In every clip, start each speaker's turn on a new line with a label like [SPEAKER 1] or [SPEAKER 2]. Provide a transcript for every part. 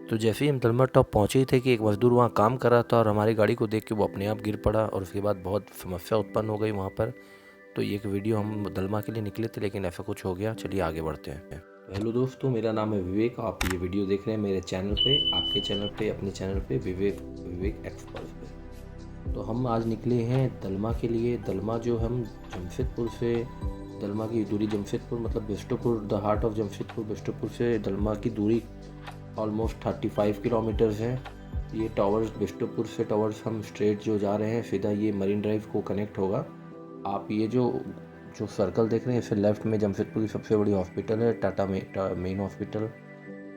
[SPEAKER 1] तो जैसे ही हम दलमा टॉप पहुँचे ही थे कि एक मज़दूर वहाँ काम कर रहा था और हमारी गाड़ी को देख के वो अपने आप गिर पड़ा और उसके बाद बहुत समस्या उत्पन्न हो गई वहाँ पर। तो ये एक वीडियो हम दलमा के लिए निकले थे लेकिन ऐसा कुछ हो गया। चलिए आगे बढ़ते हैं। हेलो दोस्तों, मेरा नाम है विवेक। आप ये वीडियो देख रहे हैं मेरे चैनल पे, आपके चैनल पे, अपने चैनल पे विवेक विवेक एक्सपर्ट पे। तो हम आज निकले हैं दलमा के लिए। दलमा जो हम जमशेदपुर से, दलमा की दूरी जमशेदपुर मतलब Bistupur, the heart of Jamshedpur, Bistupur से दलमा की दूरी ऑलमोस्ट 35 किलोमीटर्स है। ये टावर्स बिष्टुपुर से टावर्स हम स्ट्रेट जो जा रहे हैं सीधा ये मरीन ड्राइव को कनेक्ट होगा। आप ये जो जो सर्कल देख रहे हैं इससे लेफ्ट में जमशेदपुर की सबसे बड़ी हॉस्पिटल है, टाटा मेन हॉस्पिटल,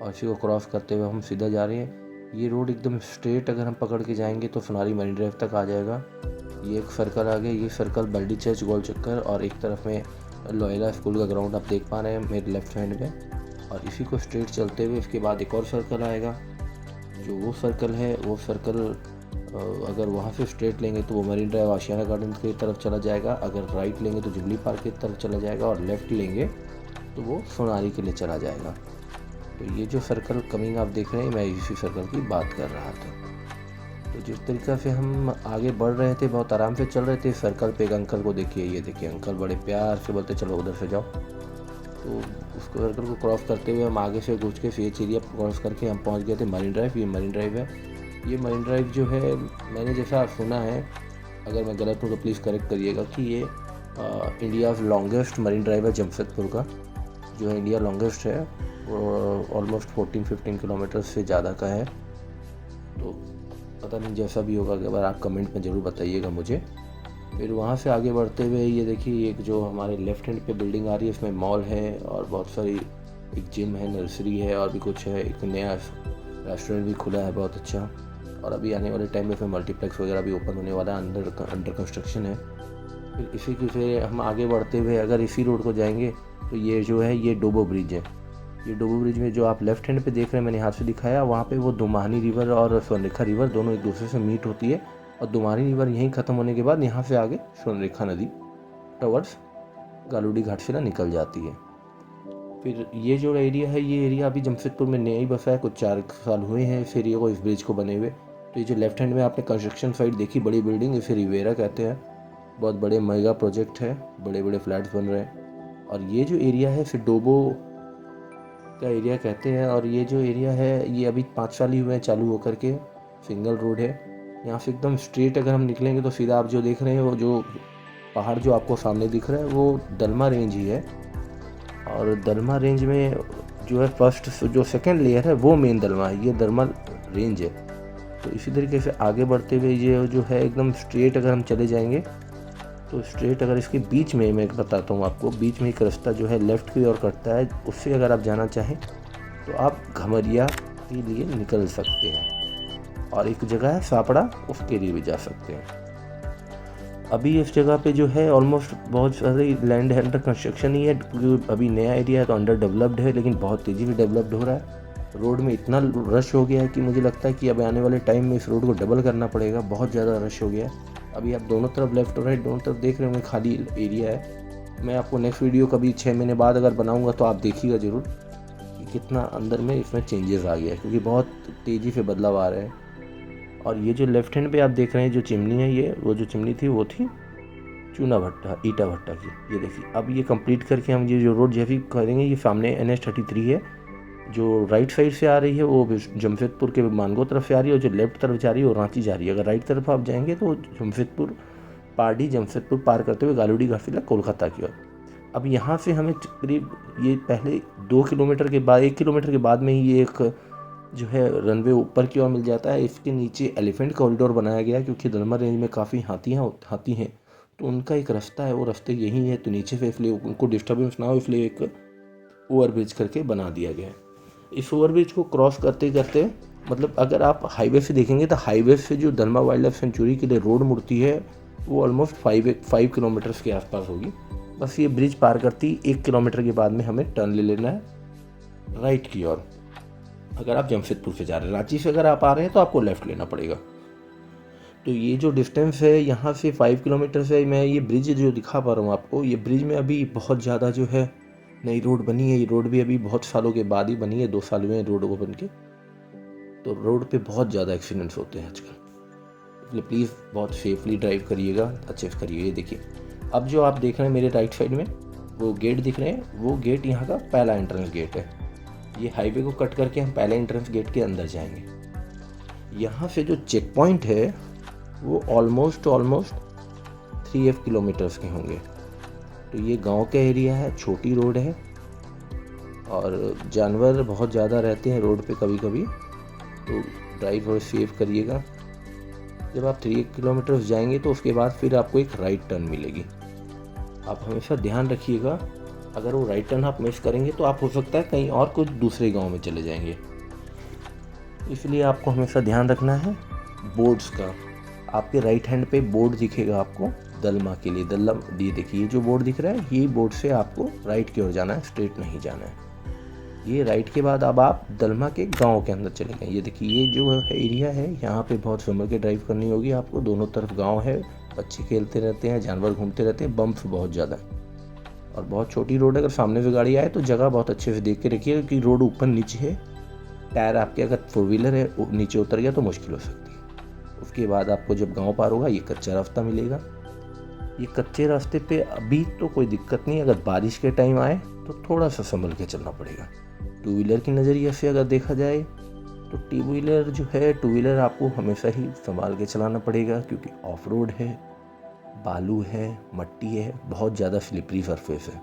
[SPEAKER 1] और इसी को क्रॉस करते हुए हम सीधा जा रहे हैं। ये रोड एकदम स्ट्रेट अगर हम पकड़ के जाएंगे तो सोनारी मरीन ड्राइव तक आ जाएगा। ये एक सर्कल आ गया, ये सर्कल बल्डी चर्च गोल चक्कर, और एक तरफ में लोयला स्कूल का ग्राउंड आप देख पा रहे हैं मेरे लेफ्ट हैंड में। और इसी को स्ट्रेट चलते हुए इसके बाद एक और सर्कल आएगा। जो वो सर्कल है वो सर्कल अगर वहाँ से स्ट्रेट लेंगे तो वो मरीन ड्राइव आशियाना गार्डन की तरफ चला जाएगा। अगर राइट लेंगे तो जुबली पार्क की तरफ चला जाएगा, और लेफ़्ट लेंगे तो वो सोनारी के लिए चला जाएगा। तो ये जो सर्कल कमिंग आप देख रहे हैं, मैं इसी सर्कल की बात कर रहा था। तो जिस तरीक़ा से हम आगे बढ़ रहे थे, बहुत आराम से चल रहे थे, सर्कल पे एक अंकल को देखिए, ये देखिए अंकल बड़े प्यार से बोलते चलो उधर से जाओ। तो उस सर्कल को क्रॉस करते हुए हम आगे से घुस के फेच एरिया क्रॉस करके हम पहुंच गए थे मरीन ड्राइव। ये मरीन ड्राइव है। ये मरीन ड्राइव जो है, मैंने जैसा सुना है, अगर मैं गलत हूँ तो प्लीज़ करेक्ट करिएगा, कि ये इंडिया लॉन्गेस्ट मरीन ड्राइव है जमशेदपुर का, जो है इंडिया लॉन्गेस्ट है। वो ऑलमोस्ट 14-15 किलोमीटर से ज़्यादा का है। तो पता नहीं, जैसा भी होगा अगर आप कमेंट में ज़रूर बताइएगा मुझे। फिर वहाँ से आगे बढ़ते हुए ये देखिए, एक जो हमारे लेफ़्ट हैंड पे बिल्डिंग आ रही है, इसमें मॉल है और बहुत सारी, एक जिम है, नर्सरी है और भी कुछ है। एक नया रेस्टोरेंट भी खुला है बहुत अच्छा, और अभी आने वाले टाइम में इसमें मल्टीप्लेक्स वगैरह भी ओपन होने वाला है, अंडर कंस्ट्रक्शन है। फिर इसी से हम आगे बढ़ते हुए अगर इसी रोड को जाएंगे तो ये जो है ये डोबो ब्रिज है। ये डोबो ब्रिज में जो आप लेफ़्ट हैंड पे देख रहे हैं, मैंने हाथ से दिखाया, वहाँ पे वो दुमानी रिवर और स्वर्णरेखा रिवर दोनों एक दूसरे से मीट होती है, और दुमानी रिवर यहीं ख़त्म होने के बाद यहाँ से आगे स्वर्णरेखा नदी टवर्स गालूडी घाट से निकल जाती है। फिर ये जो एरिया है, ये एरिया अभी जमशेदपुर में नया ही बसा है, कुछ 4 साल हुए हैं इस एरिया को, इस ब्रिज को बने हुए। तो ये जो लेफ्ट हैंड में आपने कंस्ट्रक्शन साइट देखी, बड़ी बिल्डिंग, इसे रिवेरा कहते हैं। बहुत बड़े मेगा प्रोजेक्ट है, बड़े बड़े फ्लैट्स बन रहे हैं। और ये जो एरिया है इसे डोबो का एरिया कहते हैं। और ये जो एरिया है ये अभी 5 साल ही हुए हैं चालू होकर के, सिंगल रोड है। यहाँ से एकदम स्ट्रेट अगर हम निकलेंगे तो सीधा आप जो देख रहे हैं, वो जो पहाड़ जो आपको सामने दिख रहा है वो दलमा रेंज ही है। और दलमा रेंज में जो है फर्स्ट जो सेकंड लेयर है वो मेन दलमा है, ये दलमा रेंज है। तो इसी तरीके से आगे बढ़ते हुए ये जो है एकदम स्ट्रेट अगर हम चले जाएंगे तो स्ट्रेट, अगर इसके बीच में मैं बताता हूँ आपको, बीच में एक रास्ता जो है लेफ़्ट की ओर कटता है, उससे अगर आप जाना चाहें तो आप घमरिया के लिए निकल सकते हैं। और एक जगह है सापड़ा, उसके लिए भी जा सकते हैं। अभी इस जगह पे जो है ऑलमोस्ट बहुत सारी लैंड है, अंडर कंस्ट्रक्शन ही है, क्योंकि अभी नया एरिया है तो अंडर डेवलप्ड है, लेकिन बहुत तेज़ी से डेवलप्ड हो रहा है। रोड में इतना रश हो गया है कि मुझे लगता है कि अब आने वाले टाइम में इस रोड को डबल करना पड़ेगा, बहुत ज़्यादा रश हो गया है। अभी आप दोनों तरफ लेफ्ट और राइट दोनों तरफ देख रहे होंगे खाली एरिया है। मैं आपको नेक्स्ट वीडियो कभी 6 महीने बाद अगर बनाऊँगा तो आप देखिएगा ज़रूर कि कितना अंदर में इसमें चेंजेस आ गया है, क्योंकि बहुत तेज़ी से बदलाव आ रहे हैं। और ये जो लेफ्ट हैंड पे आप देख रहे हैं जो चिमनी है, ये वो जो चिमनी थी वो थी चूना भट्टा, ईटा भट्टा की। ये देखिए, अब ये कंप्लीट करके हम ये जो रोड जैसी करेंगे, ये सामने NH-33 है, जो राइट साइड से आ रही है वो जमशेदपुर के मानगो तरफ से आ रही है, और जो लेफ्ट तरफ जा रही है वो रांची जा रही है। अगर राइट तरफ आप जाएंगे तो जमशेदपुर पारडी जमशेदपुर पार करते हुए गालूडी घाट से कोलकाता की ओर। अब यहाँ से हमें करीब ये पहले 2 किलोमीटर के बाद, 1 किलोमीटर के बाद में ही ये एक जो है रनवे ऊपर की ओर मिल जाता है। इसके नीचे एलिफेंट कॉरिडोर बनाया गया, क्योंकि दलमा रेंज में काफ़ी हाथी हैं, तो उनका एक रास्ता है, वो रास्ते यही है, तो नीचे से इसलिए उनको डिस्टर्बेंस ना हो इसलिए एक ओवरब्रिज करके बना दिया गया है। इस ओवरब्रिज को क्रॉस करते करते, मतलब अगर आप हाईवे से देखेंगे तो हाईवे से जो दलमा वाइल्ड लाइफ सेंचुरी के लिए रोड मुड़ती है वो ऑलमोस्ट 5 किलोमीटर्स के आसपास होगी। बस ये ब्रिज पार करती 1 किलोमीटर के बाद में हमें टर्न ले लेना है राइट की ओर। अगर आप जमशेदपुर से जा रहे हैं, रांची से अगर आप आ रहे हैं तो आपको लेफ़्ट लेना पड़ेगा। तो ये जो डिस्टेंस है यहाँ से 5 किलोमीटर से, मैं ये ब्रिज जो दिखा पा रहा हूँ आपको, ये ब्रिज में अभी बहुत ज़्यादा जो है नई रोड बनी है। ये रोड भी अभी बहुत सालों के बाद ही बनी है, 2 साल हुए हैं रोड को बन के। तो रोड पे बहुत ज़्यादा एक्सीडेंट्स होते हैं आजकल, इसलिए प्लीज़ बहुत सेफली ड्राइव करिएगा, अच्छे से करिए। ये देखिए, अब जो आप देख रहे हैं मेरे राइट साइड में वो गेट दिख रहे हैं, वो गेट यहाँ का पहला एंट्रेंस गेट है। ये हाईवे को कट करके हम पहले एंट्रेंस गेट के अंदर जाएंगे। यहाँ से जो चेक पॉइंट है वो ऑलमोस्ट 3 किलोमीटर्स के होंगे। तो ये गांव का एरिया है, छोटी रोड है और जानवर बहुत ज़्यादा रहते हैं रोड पे कभी कभी, तो ड्राइव और सेव करिएगा। जब आप 3 किलोमीटर्स जाएंगे तो उसके बाद फिर आपको एक राइट टर्न मिलेगी। आप हमेशा ध्यान रखिएगा, अगर वो राइट टर्न आप मिस करेंगे तो आप हो सकता है कहीं और कुछ दूसरे गांव में चले जाएंगे। इसलिए आपको हमेशा ध्यान रखना है बोर्ड्स का। आपके राइट हैंड पे बोर्ड दिखेगा आपको दलमा के लिए। ये देखिए, जो बोर्ड दिख रहा है, ये बोर्ड से आपको राइट की ओर जाना है, स्ट्रेट नहीं जाना है। ये राइट के बाद अब आप दलमा के गांव के अंदर चले गए। ये देखिए, ये जो एरिया है यहाँ पे बहुत संभल के ड्राइव करनी होगी आपको। दोनों तरफ गांव है, बच्चे खेलते रहते हैं, जानवर घूमते रहते हैं, बम्प्स बहुत ज़्यादा और बहुत छोटी रोड है। अगर सामने से गाड़ी आए तो जगह बहुत अच्छे से देख के रखिएगा कि रोड ऊपर नीचे है। टायर आपके अगर 4 व्हीलर है नीचे उतर गया तो मुश्किल हो सकती है। उसके बाद आपको जब गांव पार होगा ये कच्चा रास्ता मिलेगा। ये कच्चे रास्ते पे अभी तो कोई दिक्कत नहीं, अगर बारिश के टाइम आए तो थोड़ा सा संभल के चलना पड़ेगा। 2 व्हीलर की नज़रिए से अगर देखा जाए तो 2 व्हीलर जो है, 2 व्हीलर आपको हमेशा ही संभाल के चलाना पड़ेगा, क्योंकि ऑफ रोड है, बालू है, मट्टी है, बहुत ज़्यादा स्लिपरी सरफेस है।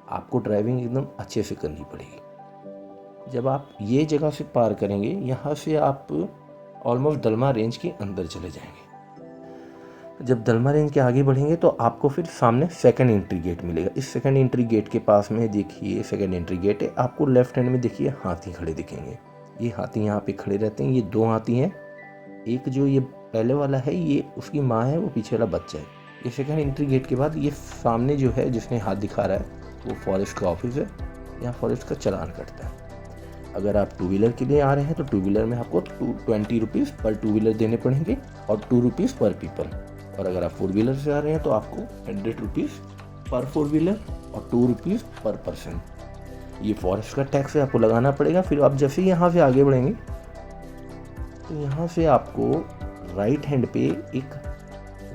[SPEAKER 1] आपको ड्राइविंग एकदम अच्छे से करनी पड़ेगी। जब आप ये जगह से पार करेंगे, यहाँ से आप ऑलमोस्ट दलमा रेंज के अंदर चले जाएंगे। जब दलमा रेंज के आगे बढ़ेंगे तो आपको फिर सामने सेकंड एंट्री गेट मिलेगा। इस सेकंड एंट्री गेट के पास में देखिए सेकंड एंट्री गेट है। आपको लेफ्ट हैंड में देखिए हाथी खड़े दिखेंगे। ये हाथी यहाँ पे खड़े रहते हैं। ये 2 हाथी हैं, एक जो ये पहले वाला है ये उसकी माँ है, वो पीछे वाला बच्चा है। ये सेकंड एंट्री गेट के बाद ये सामने जो है जिसने हाथ दिखा रहा है वो फॉरेस्ट का ऑफिस है। यहाँ फॉरेस्ट का चालान कटता है। अगर आप 2 व्हीलर के लिए आ रहे हैं तो 2 व्हीलर में आपको 20 रुपीज़ पर 2 व्हीलर देने पड़ेंगे और 2 रुपीज़ पर पीपल। और अगर आप 4 व्हीलर से आ रहे हैं तो आपको 100 रुपीज़ पर 4 व्हीलर और 2 रुपीज़ पर पर्सन। ये फॉरेस्ट का टैक्स आपको लगाना पड़ेगा। फिर आप जैसे ही यहाँ से आगे बढ़ेंगे तो यहाँ से आपको राइट हैंड पे एक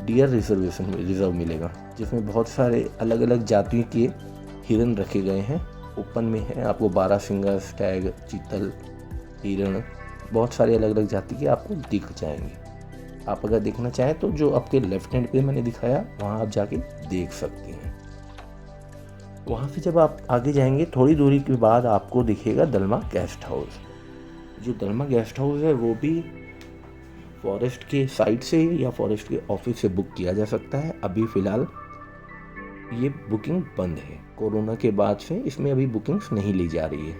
[SPEAKER 1] डियर रिजर्व मिलेगा, जिसमें बहुत सारे अलग अलग जातियों के हिरन रखे गए हैं। ओपन में है, आपको 12 सिंगर, स्टैग, चीतल, हिरण, बहुत सारे अलग अलग जाति के आपको दिख जाएंगे। आप अगर देखना चाहें तो जो आपके लेफ्ट हैंड पे मैंने दिखाया वहाँ आप जाके देख सकते हैं। वहाँ से जब आप आगे जाएंगे थोड़ी दूरी के बाद आपको दिखेगा दलमा गेस्ट हाउस। जो दलमा गेस्ट हाउस है वो भी फॉरेस्ट के साइड से या फॉरेस्ट के ऑफिस से बुक किया जा सकता है। अभी फ़िलहाल ये बुकिंग बंद है, कोरोना के बाद से इसमें अभी बुकिंग्स नहीं ली जा रही है।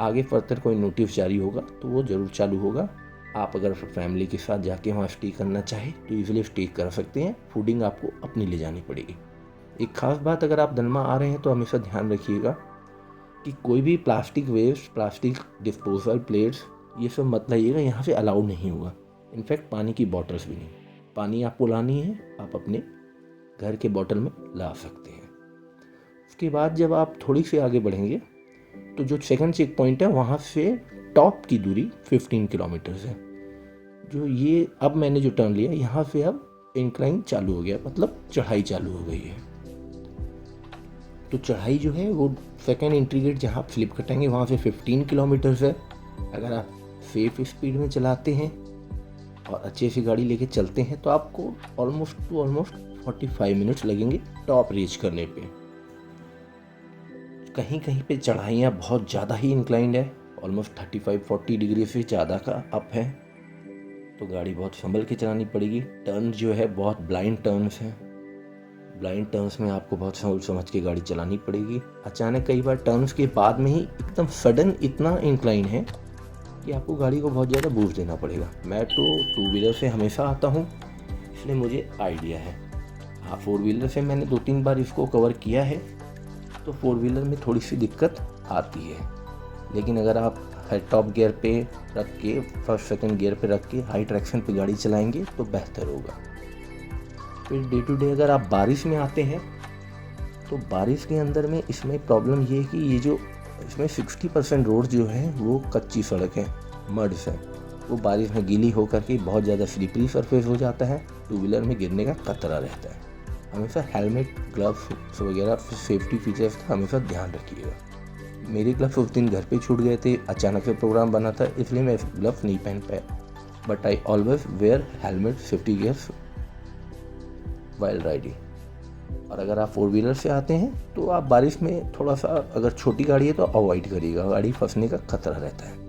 [SPEAKER 1] आगे फर्दर कोई नोटिस जारी होगा तो वो ज़रूर चालू होगा। आप अगर फैमिली के साथ जाके वहाँ स्टे करना चाहें तो ईजिली स्टे कर सकते हैं। फूडिंग आपको अपनी ले जानी पड़ेगी। एक ख़ास बात, अगर आप दलमा आ रहे हैं तो हमेशा ध्यान रखिएगा कि कोई भी plastic waste, plastic disposal plates, ये सब मत लाइएगा, यहाँ से अलाउड नहीं होगा। इनफैक्ट पानी की बॉटल्स भी नहीं। पानी आपको लानी है, आप अपने घर के बॉटल में ला सकते हैं। उसके बाद जब आप थोड़ी सी आगे बढ़ेंगे तो जो सेकंड चेक पॉइंट है वहाँ से टॉप की दूरी 15 किलोमीटर्स है। जो ये अब मैंने जो टर्न लिया यहाँ से अब इंक्लाइन चालू हो गया, मतलब चढ़ाई चालू हो गई है। तो चढ़ाई जो है वो सेकंड एंट्री गेट जहाँ आप स्लिप कटेंगे वहाँ से 15 किलोमीटर्स है। अगर आप सेफ स्पीड में चलाते हैं और अच्छे से गाड़ी लेके चलते हैं तो आपको ऑलमोस्ट 45 मिनट्स लगेंगे टॉप रीच करने पे। कहीं कहीं पे चढ़ाइयाँ बहुत ज़्यादा ही इंक्लाइंड है, ऑलमोस्ट 35-40 डिग्री से ज़्यादा का अप है, तो गाड़ी बहुत संभल के चलानी पड़ेगी। टर्न जो है बहुत ब्लाइंड टर्न्स हैं। ब्लाइंड टर्न्स में आपको बहुत सोच समझ के गाड़ी चलानी पड़ेगी। अचानक कई बार टर्न्स के बाद में ही एकदम सडन इतना इंक्लाइन है कि आपको गाड़ी को बहुत ज़्यादा बूस्ट देना पड़ेगा। मैं तो 2 व्हीलर से हमेशा आता हूँ, इसलिए मुझे आइडिया है। हाँ, 4 व्हीलर से मैंने 2-3 बार इसको कवर किया है, तो 4 व्हीलर में थोड़ी सी दिक्कत आती है। लेकिन अगर आप टॉप गियर पे रख के, फर्स्ट सेकंड गियर पे रख के हाई ट्रैक्शन पे गाड़ी चलाएंगे तो बेहतर होगा। फिर डे टू डे अगर आप बारिश में आते हैं तो बारिश के अंदर में इसमें प्रॉब्लम ये है कि ये जो इसमें 60% रोड जो है वो कच्ची सड़क है। मड्स है वो बारिश में गीली होकर के बहुत ज़्यादा स्लिपरी सरफेस हो जाता है, टू व्हीलर में गिरने का खतरा रहता है। हमेशा हेलमेट, ग्लव्स वगैरह सेफ्टी फीचर्स का हमेशा ध्यान रखिएगा। मेरे ग्लव्स उस दिन घर पे छूट गए थे, अचानक से प्रोग्राम बना था इसलिए मैं ग्लव्स नहीं पहन पाया, but I always wear helmet safety gears while riding. और अगर आप 4 व्हीलर से आते हैं तो आप बारिश में थोड़ा सा, अगर छोटी गाड़ी है तो अवॉइड करिएगा, गाड़ी फंसने का खतरा रहता है।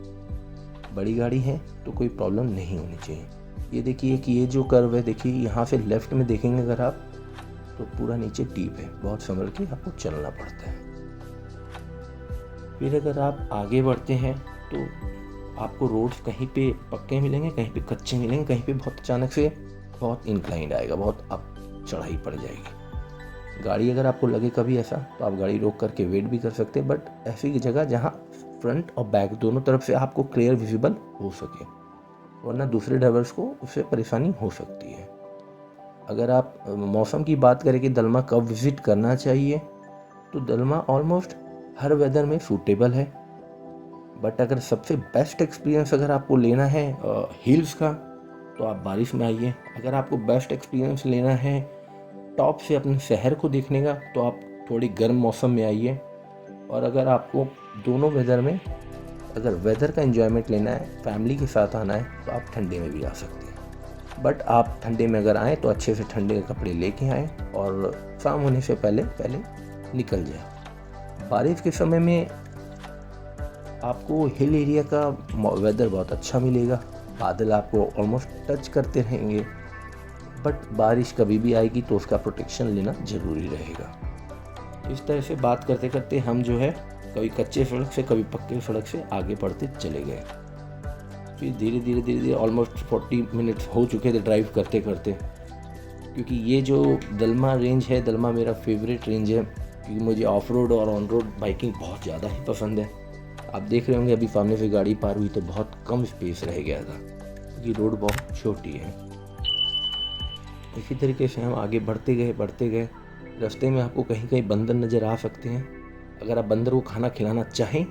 [SPEAKER 1] बड़ी गाड़ी है तो कोई प्रॉब्लम नहीं होनी चाहिए। ये देखिए कि ये जो कर्व है, देखिए यहाँ से लेफ्ट में देखेंगे अगर आप तो पूरा नीचे डीप है, बहुत संभल के आपको चलना पड़ता है। फिर अगर आप आगे बढ़ते हैं तो आपको रोड्स कहीं पे पक्के मिलेंगे, कहीं पे कच्चे मिलेंगे, कहीं पे बहुत अचानक से बहुत इंक्लाइंड आएगा, बहुत अप चढ़ाई पड़ जाएगी। गाड़ी अगर आपको लगे कभी ऐसा तो आप गाड़ी रोक करके वेट भी कर सकते हैं, बट ऐसी जगह जहाँ फ्रंट और बैक दोनों तरफ से आपको क्लियर विजिबल हो सके, वरना दूसरे ड्राइवर्स को उससे परेशानी हो सकती है। अगर आप मौसम की बात करें कि दलमा कब विज़िट करना चाहिए, तो दलमा ऑलमोस्ट हर वेदर में सूटेबल है, बट अगर सबसे बेस्ट एक्सपीरियंस अगर आपको लेना है हिल्स का तो आप बारिश में आइए। अगर आपको बेस्ट एक्सपीरियंस लेना है टॉप से अपने शहर को देखने का तो आप थोड़ी गर्म मौसम में आइए। और अगर आपको दोनों वेदर में अगर वेदर का एंजॉयमेंट लेना है, फैमिली के साथ आना है, तो आप ठंडे में भी आ सकते हैं। बट आप ठंडे में अगर आएँ तो अच्छे से ठंडे के कपड़े लेके आएँ और शाम होने से पहले निकल जाए। बारिश के समय में आपको हिल एरिया का वेदर बहुत अच्छा मिलेगा, बादल आपको ऑलमोस्ट टच करते रहेंगे, बट बारिश कभी भी आएगी तो उसका प्रोटेक्शन लेना ज़रूरी रहेगा। इस तरह से बात करते करते हम जो है कभी कच्चे सड़क से कभी पक्के सड़क से आगे बढ़ते चले गए। फिर धीरे धीरे ऑलमोस्ट 40 मिनट्स हो चुके थे ड्राइव करते करते, क्योंकि ये जो दलमा रेंज है, दलमा मेरा फेवरेट रेंज है, क्योंकि मुझे ऑफ रोड और ऑन रोड बाइकिंग बहुत ज़्यादा ही पसंद है। आप देख रहे होंगे अभी सामने से गाड़ी पार हुई तो बहुत कम स्पेस रह गया था, क्योंकि रोड बहुत छोटी है। इसी तरीके से हम आगे बढ़ते गए। रास्ते में आपको कहीं कहीं बंदर नज़र आ सकते हैं। अगर आप बंदर को खाना खिलाना चाहें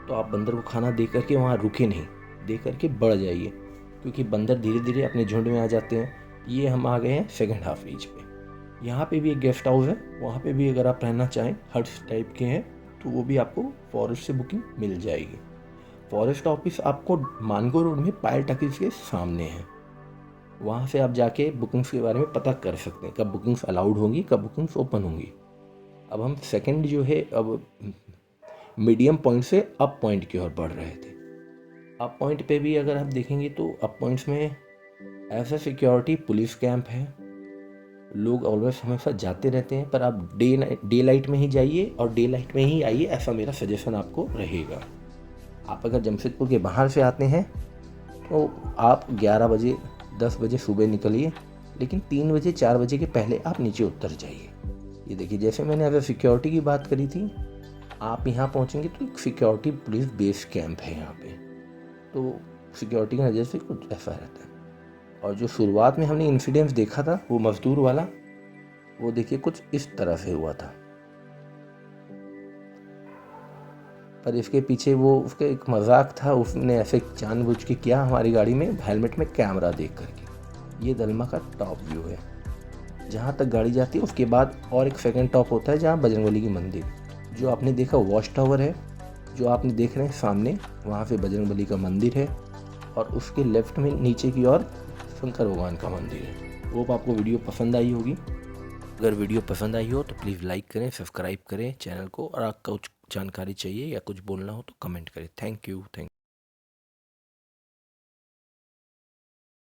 [SPEAKER 1] तो आप बंदर को खाना दे करके वहाँ रुके नहीं, दे करके बढ़ जाइए, क्योंकि बंदर धीरे धीरे अपने झुंड में आ जाते हैं। ये हम आ गए हैं सेकंड हाफ रीच पे। यहाँ पे भी एक गेस्ट हाउस है, वहाँ पे भी अगर आप रहना चाहें, हट्स टाइप के हैं, तो वो भी आपको फॉरेस्ट से बुकिंग मिल जाएगी। फॉरेस्ट ऑफिस आपको मानगो रोड में पायल टकीज के सामने है, वहाँ से आप जाके बुकिंग्स के बारे में पता कर सकते हैं, कब बुकिंग्स अलाउड होंगी, कब बुकिंग्स ओपन होंगी। अब हम सेकंड जो है अब मीडियम पॉइंट से अप पॉइंट की ओर बढ़ रहे थे। अप पॉइंट पे भी अगर आप देखेंगे तो अप पॉइंट्स में ऐसा सिक्योरिटी पुलिस कैंप है, लोग ऑलवेज हमेशा जाते रहते हैं, पर आप डे लाइट में ही जाइए और डे लाइट में ही आइए, ऐसा मेरा सजेशन आपको रहेगा। आप अगर जमशेदपुर के बाहर से आते हैं तो आप 11 बजे 10 बजे सुबह निकलिए, लेकिन 3 बजे 4 बजे के पहले आप नीचे उतर जाइए। ये देखिए, जैसे मैंने अगर सिक्योरिटी की बात करी थी, आप यहाँ पहुँचेंगे तो एक सिक्योरिटी पुलिस बेस कैंप है यहाँ पे, तो सिक्योरिटी की नज़र से कुछ ऐसा रहता है। और जो शुरुआत में हमने इंसिडेंस देखा था वो मजदूर वाला, वो देखिए कुछ इस तरह से हुआ था, पर इसके पीछे वो उसका एक मजाक था, उसने ऐसे जानबूझ के किया हमारी गाड़ी में हेलमेट में कैमरा देख करके। ये दलमा का टॉप व्यू है, जहाँ तक गाड़ी जाती है उसके बाद और एक सेकंड टॉप होता है जहाँ बजरंगबली की मंदिर, जो आपने देखा वॉच टावर है, जो आपने देख रहे हैं सामने, वहाँ पे बजरंगबली का मंदिर है, और उसके लेफ्ट में नीचे की ओर शंकर भगवान का मंदिर है। होप आपको वीडियो पसंद आई होगी। अगर वीडियो पसंद आई हो तो प्लीज़ लाइक करें, सब्सक्राइब करें चैनल को, और आपको कुछ जानकारी चाहिए या कुछ बोलना हो तो कमेंट करें। Thank you.